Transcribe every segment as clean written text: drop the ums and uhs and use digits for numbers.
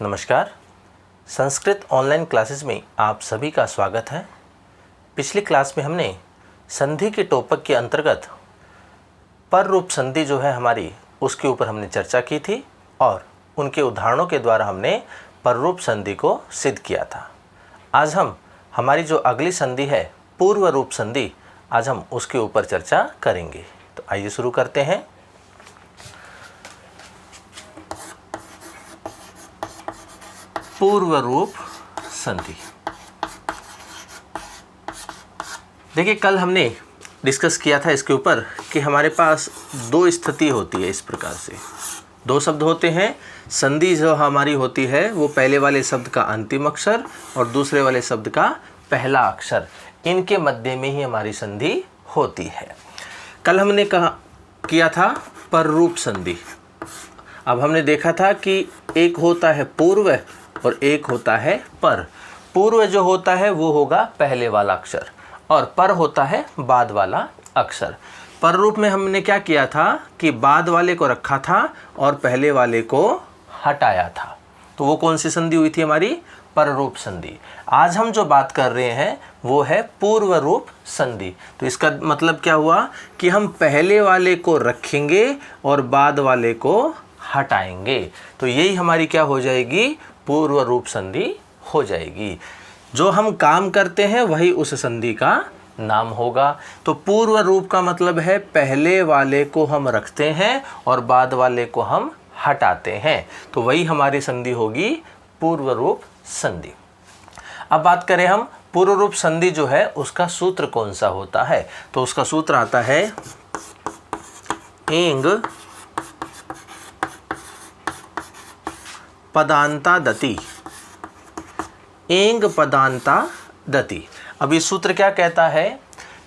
नमस्कार। Sanskrit online classes में आप सभी का स्वागत है। पिछली क्लास में हमने संधि के टॉपिक के अंतर्गत पर रूप संधि जो है हमारी, उसके ऊपर हमने चर्चा की थी और उनके उदाहरणों के द्वारा हमने पर रूप संधि को सिद्ध किया था। आज हम हमारी जो अगली संधि है पूर्व रूप संधि, आज हम उसके ऊपर चर्चा करेंगे। तो आइए शुरू करते हैं। पूर्व रूप संधि। देखिए, कल हमने डिस्कस किया था इसके ऊपर कि हमारे पास दो स्थिति होती है। इस प्रकार से दो शब्द होते हैं। संधि जो हमारी होती है वो पहले वाले शब्द का अंतिम अक्षर और दूसरे वाले शब्द का पहला अक्षर, इनके मध्य में ही हमारी संधि होती है। कल हमने किया था पर रूप संधि। अब हमने देखा था कि एक होता है पूर्व और एक होता है पर। पूर्व जो होता है वो होगा पहले वाला अक्षर और पर होता है बाद वाला अक्षर। पर रूप में हमने क्या किया था कि बाद वाले को रखा था और पहले वाले को हटाया था। तो वो कौन सी संधि हुई थी? हमारी पर रूप संधि। आज हम जो बात कर रहे हैं वो है पूर्व रूप संधि। तो इसका मतलब क्या हुआ कि हम पहले वाले को रखेंगे और बाद वाले को हटाएंगे। तो यही हमारी क्या हो जाएगी? पूर्व रूप संधि हो जाएगी। जो हम काम करते हैं वही उस संधि का नाम होगा। तो पूर्व रूप का मतलब है पहले वाले को हम रखते हैं और बाद वाले को हम हटाते हैं। तो वही हमारी संधि होगी पूर्व रूप संधि। अब बात करें हम पूर्व रूप संधि जो है उसका सूत्र कौन सा होता है। तो उसका सूत्र आता है एंग पदांता दति। एंग पदांता दति। अब ये सूत्र क्या कहता है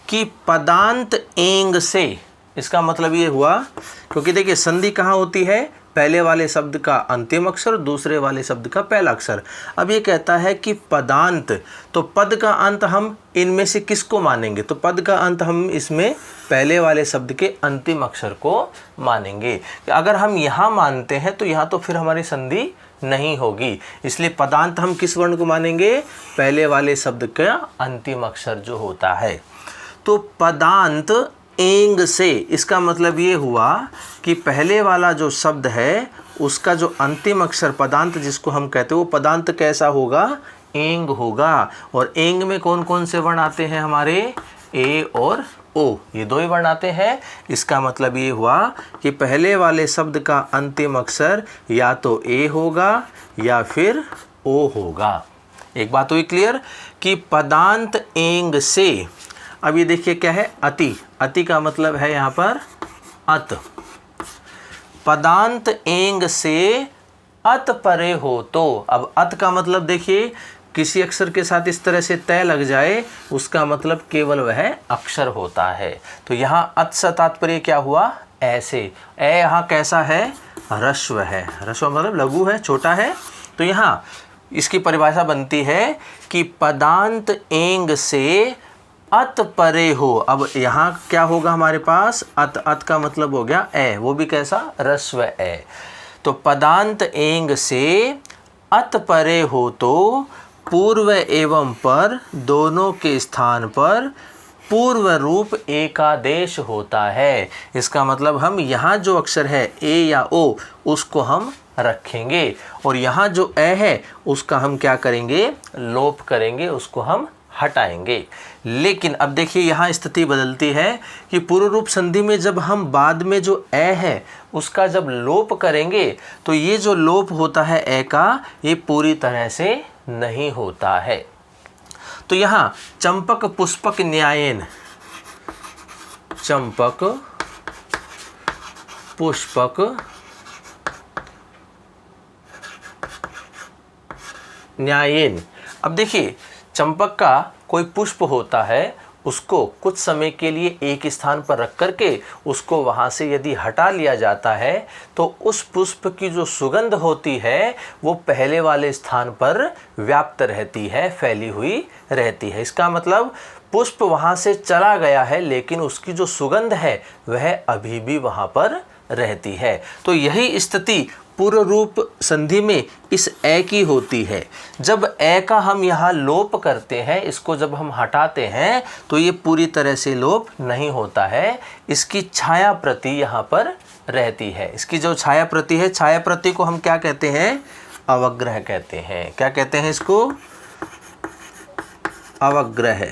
कि पदांत एंग से, इसका मतलब ये हुआ, क्योंकि देखिए संधि कहाँ होती है? पहले वाले शब्द का अंतिम अक्षर, दूसरे वाले शब्द का पहला अक्षर। अब ये कहता है कि पदांत, तो पद का अंत हम इनमें से किसको मानेंगे? तो पद का अंत हम इसमें पहले वाले शब्द के अंतिम अक्षर को मानेंगे। अगर हम यहाँ मानते हैं तो यहाँ तो फिर हमारी संधि नहीं होगी। इसलिए पदांत हम किस वर्ण को मानेंगे? पहले वाले शब्द का अंतिम अक्षर जो होता है। तो पदांत एंग से, इसका मतलब ये हुआ कि पहले वाला जो शब्द है उसका जो अंतिम अक्षर पदांत जिसको हम कहते हैं वो पदांत कैसा होगा? एंग होगा। और एंग में कौन कौन से वर्ण आते हैं हमारे? ए और ओ, ये दो ही वर्ण आते हैं। इसका मतलब ये हुआ कि पहले वाले शब्द का अंतिम अक्षर या तो ए होगा या फिर ओ होगा। एक बात हुई क्लियर कि पदांत एंग से। अब ये देखिए क्या है? अति। अति का मतलब है यहाँ पर अत। पदांत एंग से अत परे हो तो। अब अत का मतलब देखिए, किसी अक्षर के साथ इस तरह से तय लग जाए उसका मतलब केवल वह अक्षर होता है। तो यहाँ अत से तात्पर्य क्या हुआ? ऐसे। ए यहाँ कैसा है? ह्रस्व है। ह्रस्व मतलब लघु है, छोटा है। तो यहाँ इसकी परिभाषा बनती है कि पदांत एंग से अत परे हो। अब यहाँ क्या होगा हमारे पास? अत। अत का मतलब हो गया ए, वो भी कैसा? ह्रस्व ए। तो पदांत एंग से अत परे हो तो पूर्व एवं पर दोनों के स्थान पर पूर्व रूप एकादेश होता है। इसका मतलब हम यहाँ जो अक्षर है ए या ओ उसको हम रखेंगे और यहाँ जो ए है उसका हम क्या करेंगे? लोप करेंगे, उसको हम हटाएंगे। लेकिन अब देखिए यहाँ स्थिति बदलती है कि पूर्व रूप संधि में जब हम बाद में जो ए है उसका जब लोप करेंगे तो ये जो लोप होता है ए का, ये पूरी तरह से नहीं होता है। तो यहाँ चंपक पुष्पक न्यायेन, चंपक पुष्पक न्यायेन। अब देखिए चंपक का कोई पुष्प होता है, उसको कुछ समय के लिए एक स्थान पर रख करके उसको वहाँ से यदि हटा लिया जाता है तो उस पुष्प की जो सुगंध होती है वो पहले वाले स्थान पर व्याप्त रहती है, फैली हुई रहती है। इसका मतलब पुष्प वहाँ से चला गया है लेकिन उसकी जो सुगंध है वह अभी भी वहाँ पर रहती है। तो यही स्थिति पूर्व रूप संधि में इस ए की होती है। जब ए का हम यहाँ लोप करते हैं, इसको जब हम हटाते हैं तो ये पूरी तरह से लोप नहीं होता है, इसकी छाया प्रति यहाँ पर रहती है। इसकी जो छाया प्रति है, छाया प्रति को हम क्या कहते हैं? अवग्रह कहते हैं। क्या कहते हैं इसको? अवग्रह।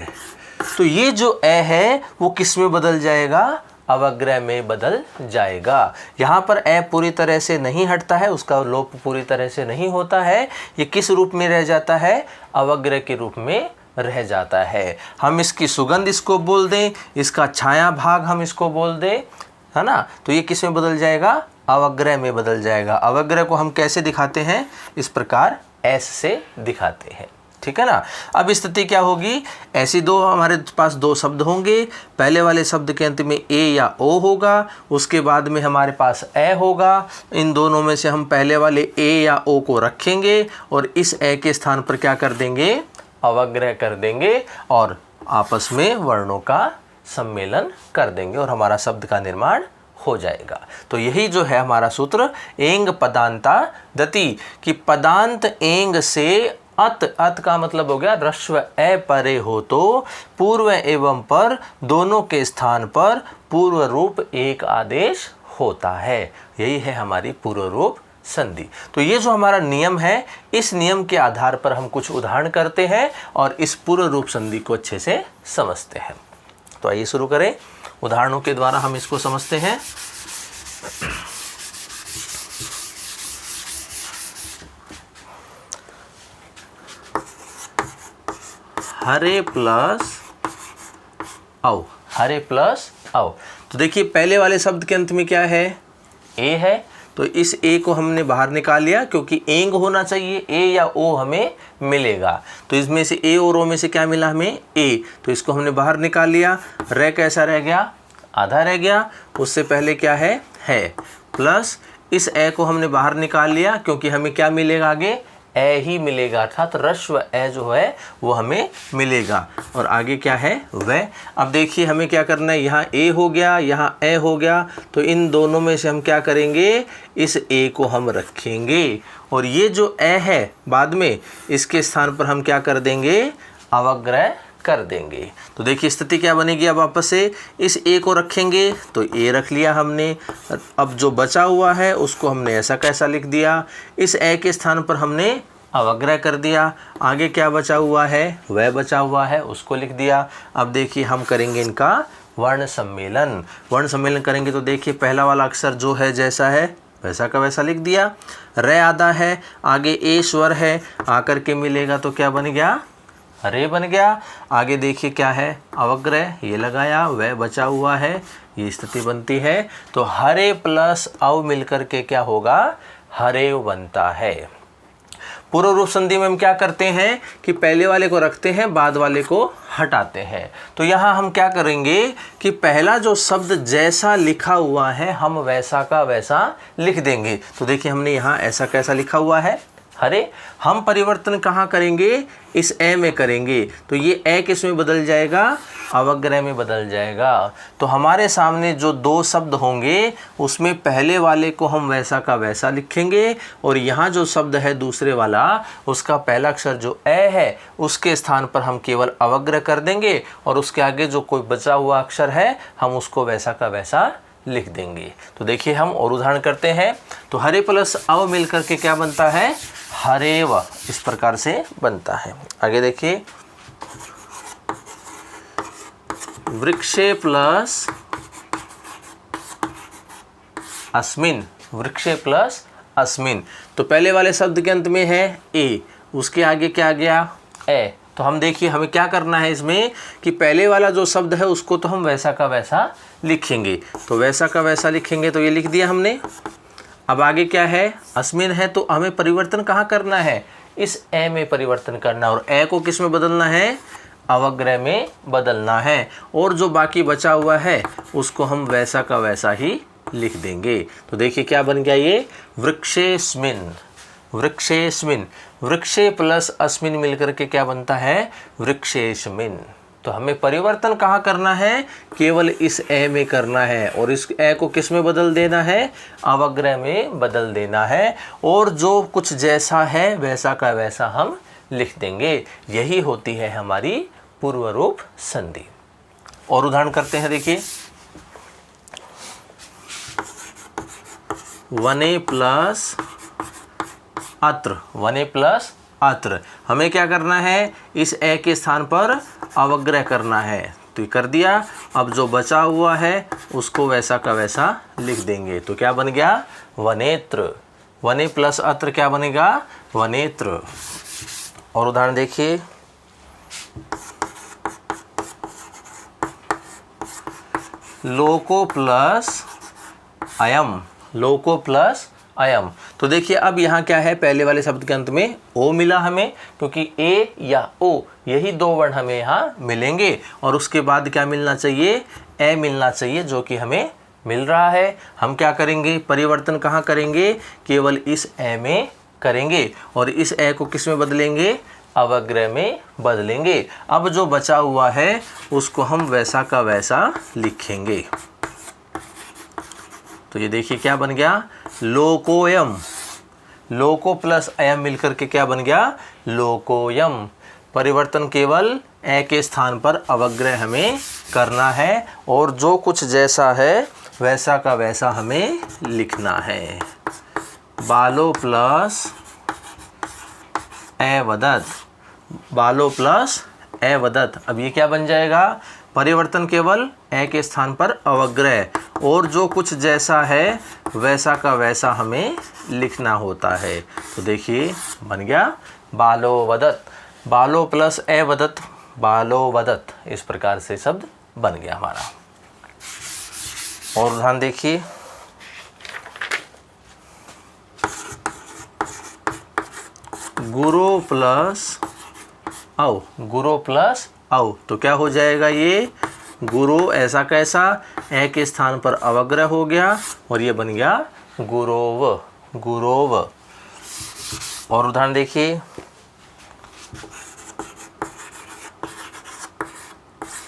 तो ये जो ए है वो किस में बदल जाएगा? अवग्रह में बदल जाएगा। यहाँ पर ए पूरी तरह से नहीं हटता है, उसका लोप पूरी तरह से नहीं होता है, ये किस रूप में रह जाता है? अवग्रह के रूप में रह जाता है। हम इसकी सुगंध इसको बोल दें, इसका छाया भाग हम इसको बोल दें, है ना, तो ये किस में बदल जाएगा? अवग्रह में बदल जाएगा। अवग्रह को हम कैसे दिखाते हैं? इस प्रकार एस से दिखाते हैं, ठीक है ना। अब स्थिति क्या होगी? ऐसी दो हमारे पास दो शब्द होंगे, पहले वाले शब्द के अंत में ए या ओ होगा, उसके बाद में हमारे पास ए होगा। इन दोनों में से हम पहले वाले ए या ओ को रखेंगे और इस ए के स्थान पर क्या कर देंगे? अवग्रह कर देंगे और आपस में वर्णों का सम्मेलन कर देंगे और हमारा शब्द का निर्माण हो जाएगा। तो यही जो है हमारा सूत्र एंग पदांता दति, कि पदांत एंग से अत का मतलब हो गया ह्रस्व ए परे हो तो पूर्व एवं पर दोनों के स्थान पर पूर्व रूप एक आदेश होता है। यही है हमारी पूर्व रूप संधि। तो ये जो हमारा नियम है, इस नियम के आधार पर हम कुछ उदाहरण करते हैं और इस पूर्व रूप संधि को अच्छे से समझते हैं। तो आइए शुरू करें, उदाहरणों के द्वारा हम इसको समझते हैं। हरे प्लस औ, हरे प्लस औ। तो देखिए पहले वाले शब्द के अंत में क्या है? ए है, तो इस ए को हमने बाहर निकाल लिया क्योंकि एंग होना चाहिए, ए या ओ हमें मिलेगा। तो इसमें से ए और ओ में से क्या मिला हमें? ए, तो इसको हमने बाहर निकाल लिया। रे कैसा रह गया? आधा रह गया। उससे पहले क्या है? प्लस इस ए को हमने बाहर निकाल लिया क्योंकि हमें क्या मिलेगा आगे? ए ही मिलेगा, अर्थात ह्रस्व ए जो है वो हमें मिलेगा। और आगे क्या है? वह। अब देखिए हमें क्या करना है, यहाँ ए हो गया, यहाँ ए हो गया, तो इन दोनों में से हम क्या करेंगे? इस ए को हम रखेंगे और ये जो ए है बाद में इसके स्थान पर हम क्या कर देंगे? अवग्रह कर देंगे। तो देखिए स्थिति क्या बनेगी? अब वापस से इस ए को रखेंगे, तो ए रख लिया हमने। अब जो बचा हुआ है उसको हमने ऐसा कैसा लिख दिया, इस ए के स्थान पर हमने अवग्रह कर दिया। आगे क्या बचा हुआ है? वह बचा हुआ है, उसको लिख दिया। अब देखिए हम करेंगे इनका वर्ण सम्मेलन। वर्ण सम्मेलन करेंगे तो देखिए पहला वाला अक्षर जो है जैसा है वैसा का वैसा लिख दिया। रे आधा है, आगे ए स्वर है, आकर के मिलेगा तो क्या बन गया? हरे बन गया। आगे देखिए क्या है? अवग्रह, ये लगाया, वह बचा हुआ है, ये स्थिति बनती है। तो हरे प्लस अव मिलकर के क्या होगा? हरे बनता है। पूर्व रूप संधि में हम क्या करते हैं कि पहले वाले को रखते हैं, बाद वाले को हटाते हैं। तो यहाँ हम क्या करेंगे कि पहला जो शब्द जैसा लिखा हुआ है हम वैसा का वैसा लिख देंगे। तो देखिए हमने यहाँ ऐसा कैसा लिखा हुआ है? हरे। हम परिवर्तन कहाँ करेंगे? इस ए में करेंगे। तो ये ए किस में बदल जाएगा? अवग्रह में बदल जाएगा। तो हमारे सामने जो दो शब्द होंगे उसमें पहले वाले को हम वैसा का वैसा लिखेंगे और यहाँ जो शब्द है दूसरे वाला उसका पहला अक्षर जो ए है उसके स्थान पर हम केवल अवग्रह कर देंगे और उसके आगे जो कोई बचा हुआ अक्षर है हम उसको वैसा का वैसा लिख देंगे। तो देखिए हम और उदाहरण करते हैं। तो हरे प्लस अव मिलकर के क्या बनता है? हरेव, इस प्रकार से बनता है। आगे देखिए वृक्षे प्लस अस्मिन, वृक्षे प्लस अस्मिन। तो पहले वाले शब्द के अंत में है ए, उसके आगे क्या आ गया? ए। तो हम देखिए हमें क्या करना है इसमें कि पहले वाला जो शब्द है उसको तो हम वैसा का वैसा लिखेंगे। तो वैसा का वैसा लिखेंगे, तो ये लिख दिया हमने। अब आगे क्या है? अस्मिन है, तो हमें परिवर्तन कहाँ करना है? इस ए में परिवर्तन करना और ए को किस में बदलना है? अवग्रह में बदलना है। और जो बाकी बचा हुआ है उसको हम वैसा का वैसा ही लिख देंगे। तो देखिए क्या बन गया ये? वृक्षेस्मिन, वृक्षेस्मिन। वृक्षे प्लस अस्मिन मिलकर के क्या बनता है? वृक्षेस्मिन। तो हमें परिवर्तन कहाँ करना है, केवल इस ए में करना है और इस ए को किस में बदल देना है, अवग्रह में बदल देना है और जो कुछ जैसा है वैसा का वैसा हम लिख देंगे। यही होती है हमारी पूर्व रूप संधि। और उदाहरण करते हैं, देखिए वने प्लस अत्र, वने प्लस अत्र, हमें क्या करना है, इस ए के स्थान पर अवग्रह करना है। तो ये कर दिया। अब जो बचा हुआ है उसको वैसा का वैसा लिख देंगे। तो क्या बन गया, वनेत्र। वने प्लस अत्र क्या बनेगा, वनेत्र। और उदाहरण देखिए, लोको प्लस अयम, लोको प्लस अयम। तो देखिए अब यहाँ क्या है, पहले वाले शब्द के अंत में ओ मिला हमें, क्योंकि ए या ओ यही दो वर्ण हमें यहाँ मिलेंगे और उसके बाद क्या मिलना चाहिए, ए मिलना चाहिए, जो कि हमें मिल रहा है। हम क्या करेंगे, परिवर्तन कहाँ करेंगे, केवल इस ए में करेंगे और इस ए को किस में बदलेंगे, अवग्रह में बदलेंगे। अब जो बचा हुआ है उसको हम वैसा का वैसा लिखेंगे। तो ये देखिए क्या बन गया, लोकोयम। लोको प्लस अयम मिलकर के क्या बन गया, लोकोयम। परिवर्तन केवल ए के स्थान पर अवग्रह हमें करना है और जो कुछ जैसा है वैसा का वैसा हमें लिखना है। बालो प्लस एवदत, बालो प्लस एवदत। अब ये क्या बन जाएगा, परिवर्तन केवल ए के स्थान पर अवग्रह और जो कुछ जैसा है वैसा का वैसा हमें लिखना होता है। तो देखिए बन गया बालो वदत। बालो प्लस एवदत, बालो वदत, इस प्रकार से शब्द बन गया हमारा। और उदाहरण देखिए, गुरु प्लस औ, गुरु प्लस औ। तो क्या हो जाएगा, ये गुरु ऐसा कैसा, ए के स्थान पर अवग्रह हो गया और ये बन गया गुरोव, गुरोव। और उदाहरण देखिए,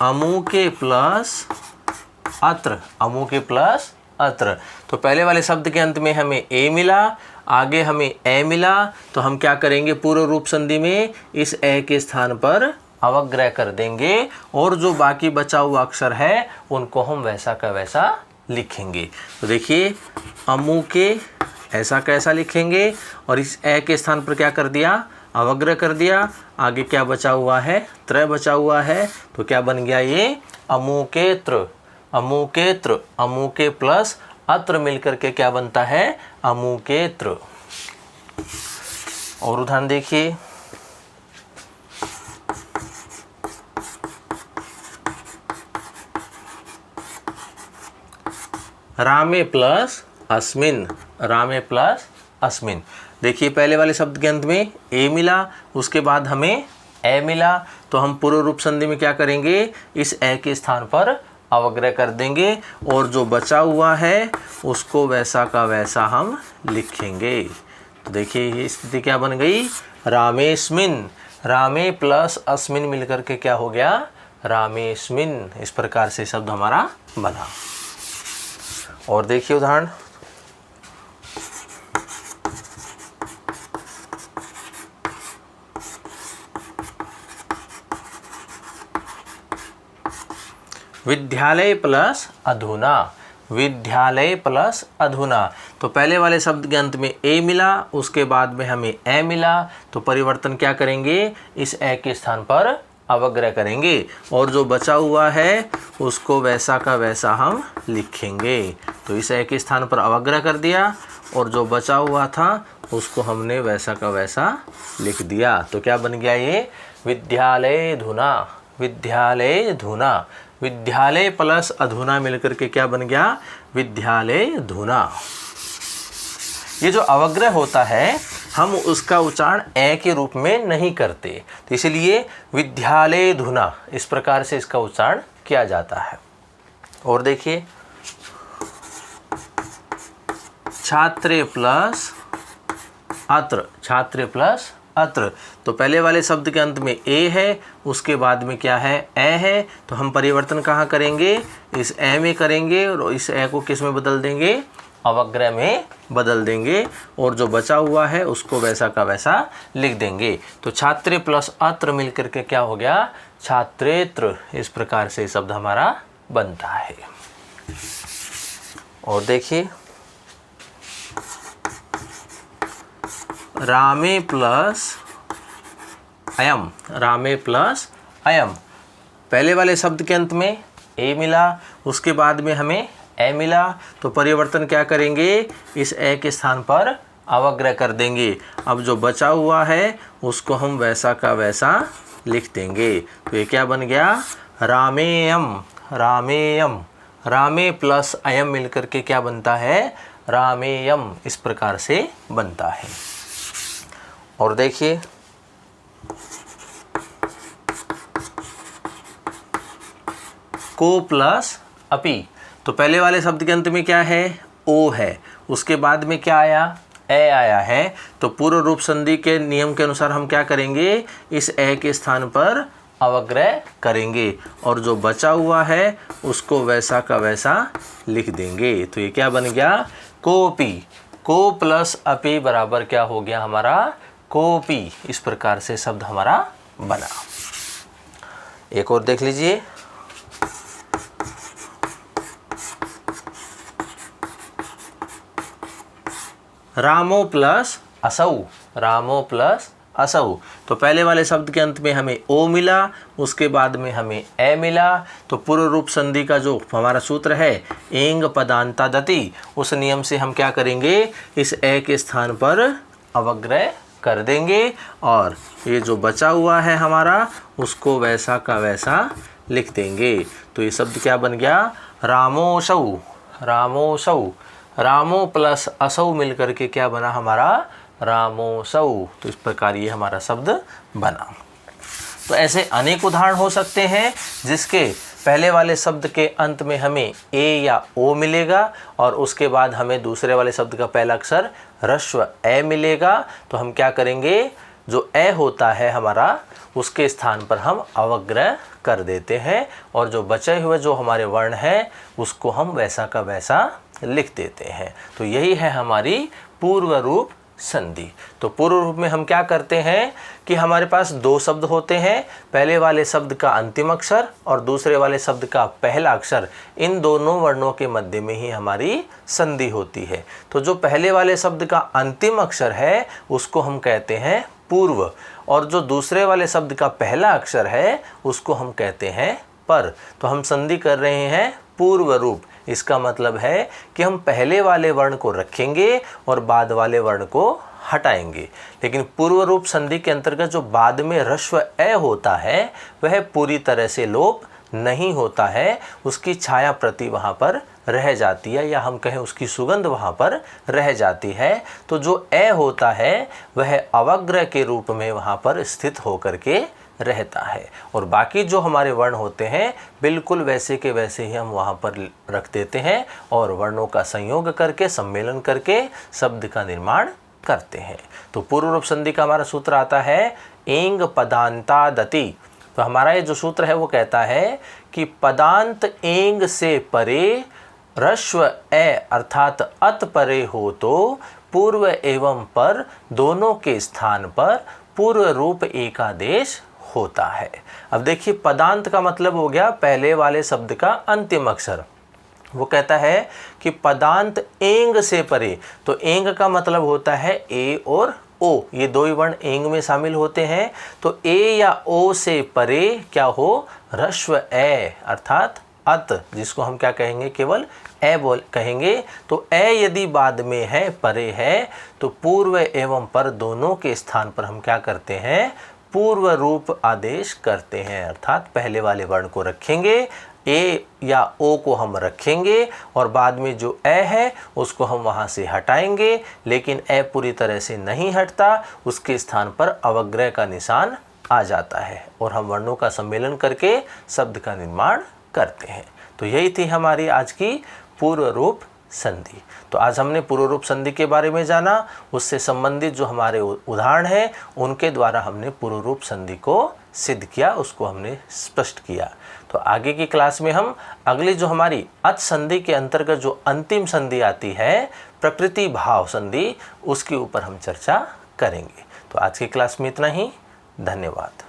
अमुके प्लस अत्र, अमुके प्लस अत्र। तो पहले वाले शब्द के अंत में हमें ए मिला, आगे हमें ए मिला, तो हम क्या करेंगे, पूर्व रूप संधि में इस ए के स्थान पर अवग्रह कर देंगे और जो बाकी बचा हुआ अक्षर है उनको हम वैसा का वैसा लिखेंगे। तो देखिए अमुके ऐसा कैसा लिखेंगे और इस ए के स्थान पर क्या कर दिया, अवग्रह कर दिया। आगे क्या बचा हुआ है, त्र बचा हुआ है, तो क्या बन गया ये अमुकेत्र, अमुकेत्र। अमुके प्लस अत्र मिलकर के क्या बनता है, अमुकेत्र। और उदाहरण देखिए, रामे प्लस अस्मिन, रामे प्लस अस्मिन। देखिए पहले वाले शब्द के अंत में ए मिला, उसके बाद हमें ए मिला, तो हम पूर्व रूप संधि में क्या करेंगे, इस ए के स्थान पर अवग्रह कर देंगे और जो बचा हुआ है उसको वैसा का वैसा हम लिखेंगे। तो देखिए ये स्थिति क्या बन गई, रामेस्मिन। रामे प्लस अस्मिन मिलकर के क्या हो गया, रामेस्मिन। इस प्रकार से शब्द हमारा बना। और देखिए उदाहरण, विद्यालय प्लस अधुना, विद्यालय प्लस अधुना। तो पहले वाले शब्द के अंत में ए मिला, उसके बाद में हमें ए मिला, तो परिवर्तन क्या करेंगे, इस ए के स्थान पर अवग्रह करेंगे और जो बचा हुआ है उसको वैसा का वैसा हम लिखेंगे। तो इस ए के स्थान पर अवग्रह कर दिया और जो बचा हुआ था उसको हमने वैसा का वैसा लिख दिया। तो क्या बन गया ये, विद्यालय धुना, विद्यालय धुना। विद्यालय प्लस अधुना मिलकर के क्या बन गया, विद्यालय धुना। ये जो अवग्रह होता है हम उसका उच्चारण ए के रूप में नहीं करते, तो इसलिए विद्यालय धुना इस प्रकार से इसका उच्चारण किया जाता है। और देखिए, छात्रे प्लस अत्र, छात्रे प्लस अत्र। तो पहले वाले शब्द के अंत में ए है, उसके बाद में क्या है, ए है। तो हम परिवर्तन कहाँ करेंगे, इस ए में करेंगे और इस ए को किस में बदल देंगे, अवग्रह में बदल देंगे और जो बचा हुआ है उसको वैसा का वैसा लिख देंगे। तो छात्रे प्लस अत्र मिलकर के क्या हो गया, छात्रेत्र। इस प्रकार से शब्द हमारा बनता है। और देखिए रामे प्लस अयम, रामे प्लस अयम। पहले वाले शब्द के अंत में ए मिला, उसके बाद में हमें ए मिला। तो परिवर्तन क्या करेंगे, इस ए के स्थान पर अवग्रह कर देंगे। अब जो बचा हुआ है उसको हम वैसा का वैसा लिख देंगे। तो ये क्या बन गया, रामेयम, रामेयम। रामे प्लस अयम मिलकर के क्या बनता है, रामेयम। इस प्रकार से बनता है। और देखिए को प्लस अपि। तो पहले वाले शब्द के अंत में क्या है, ओ है, उसके बाद में क्या आया, ए आया है। तो पूर्व रूप संधि के नियम के अनुसार हम क्या करेंगे, इस ए के स्थान पर अवग्रह करेंगे और जो बचा हुआ है उसको वैसा का वैसा लिख देंगे। तो ये क्या बन गया, कोपी। को प्लस अपि बराबर क्या हो गया हमारा, कोपी। इस प्रकार से शब्द हमारा बना। एक और देख लीजिए, रामो प्लस असौ, रामो प्लस असौ। तो पहले वाले शब्द के अंत में हमें ओ मिला, उसके बाद में हमें ए मिला। तो पूर्व रूप संधि का जो हमारा सूत्र है एंग पदांता दति, उस नियम से हम क्या करेंगे, इस ए के स्थान पर अवग्रह कर देंगे और ये जो बचा हुआ है हमारा उसको वैसा का वैसा लिख देंगे। तो ये शब्द क्या बन गया, रामोसौ, रामोसौ। रामो प्लस असौ मिलकर के क्या बना हमारा, रामोसौ। तो इस प्रकार ये हमारा शब्द बना। तो ऐसे अनेक उदाहरण हो सकते हैं जिसके पहले वाले शब्द के अंत में हमें ए या ओ मिलेगा और उसके बाद हमें दूसरे वाले शब्द का पहला अक्षर ह्रस्व ए मिलेगा। तो हम क्या करेंगे, जो ए होता है हमारा उसके स्थान पर हम अवग्रह कर देते हैं और जो बचे हुए जो हमारे वर्ण हैं उसको हम वैसा का वैसा लिख देते हैं। तो यही है हमारी पूर्व रूप संधि। तो पूर्व रूप में हम क्या करते हैं कि हमारे पास दो शब्द होते हैं, पहले वाले शब्द का अंतिम अक्षर और दूसरे वाले शब्द का पहला अक्षर। इन दोनों वर्णों के मध्य में ही हमारी संधि होती है। तो जो पहले वाले शब्द का अंतिम अक्षर है उसको हम कहते हैं पूर्व और जो दूसरे वाले शब्द का पहला अक्षर है उसको हम कहते हैं पर। तो हम संधि कर रहे हैं पूर्व रूप। इसका मतलब है कि हम पहले वाले वर्ण को रखेंगे और बाद वाले वर्ण को हटाएंगे। लेकिन पूर्व रूप संधि के अंतर्गत जो बाद में ह्रस्व ए होता है वह पूरी तरह से लोप नहीं होता है, उसकी छाया प्रति वहाँ पर रह जाती है या हम कहें उसकी सुगंध वहाँ पर रह जाती है। तो जो ए होता है वह अवग्रह के रूप में वहाँ पर स्थित होकर के रहता है और बाकी जो हमारे वर्ण होते हैं बिल्कुल वैसे के वैसे ही हम वहाँ पर रख देते हैं और वर्णों का संयोग करके सम्मेलन करके शब्द का निर्माण करते हैं। तो पूर्व रूप संधि का हमारा सूत्र आता है एंग पदांता दति। तो हमारा ये जो सूत्र है वो कहता है कि पदांत एंग से परे ह्रस्व ए अर्थात अत परे हो तो पूर्व एवं पर दोनों के स्थान पर पूर्व रूप एकादेश होता है। अब देखिए पदांत का मतलब हो गया पहले वाले शब्द का अंतिम अक्षर। वो कहता है कि पदांत एंग से परे। तो एंग का मतलब होता है ए और ओ, ये दो ही वर्ण एंग में शामिल होते हैं। तो ए या ओ से परे क्या हो, ह्रस्व ए अर्थात अत, जिसको हम क्या कहेंगे, केवल ए बोल कहेंगे। तो ए यदि बाद में है, परे है, तो पूर्व एवं पर दोनों के स्थान पर हम क्या करते हैं, पूर्व रूप आदेश करते हैं। अर्थात पहले वाले वर्ण को रखेंगे, ए या ओ को हम रखेंगे और बाद में जो ए है उसको हम वहाँ से हटाएंगे। लेकिन ए पूरी तरह से नहीं हटता, उसके स्थान पर अवग्रह का निशान आ जाता है और हम वर्णों का सम्मेलन करके शब्द का निर्माण करते हैं। तो यही थी हमारी आज की पूर्व रूप संधि। तो आज हमने पूर्व रूप संधि के बारे में जाना, उससे संबंधित जो हमारे उदाहरण हैं उनके द्वारा हमने पूर्व रूप संधि को सिद्ध किया, उसको हमने स्पष्ट किया। तो आगे की क्लास में हम अगली जो हमारी अच संधि के अंतर्गत जो अंतिम संधि आती है प्रकृति भाव संधि, उसके ऊपर हम चर्चा करेंगे। तो आज की क्लास में इतना ही। धन्यवाद।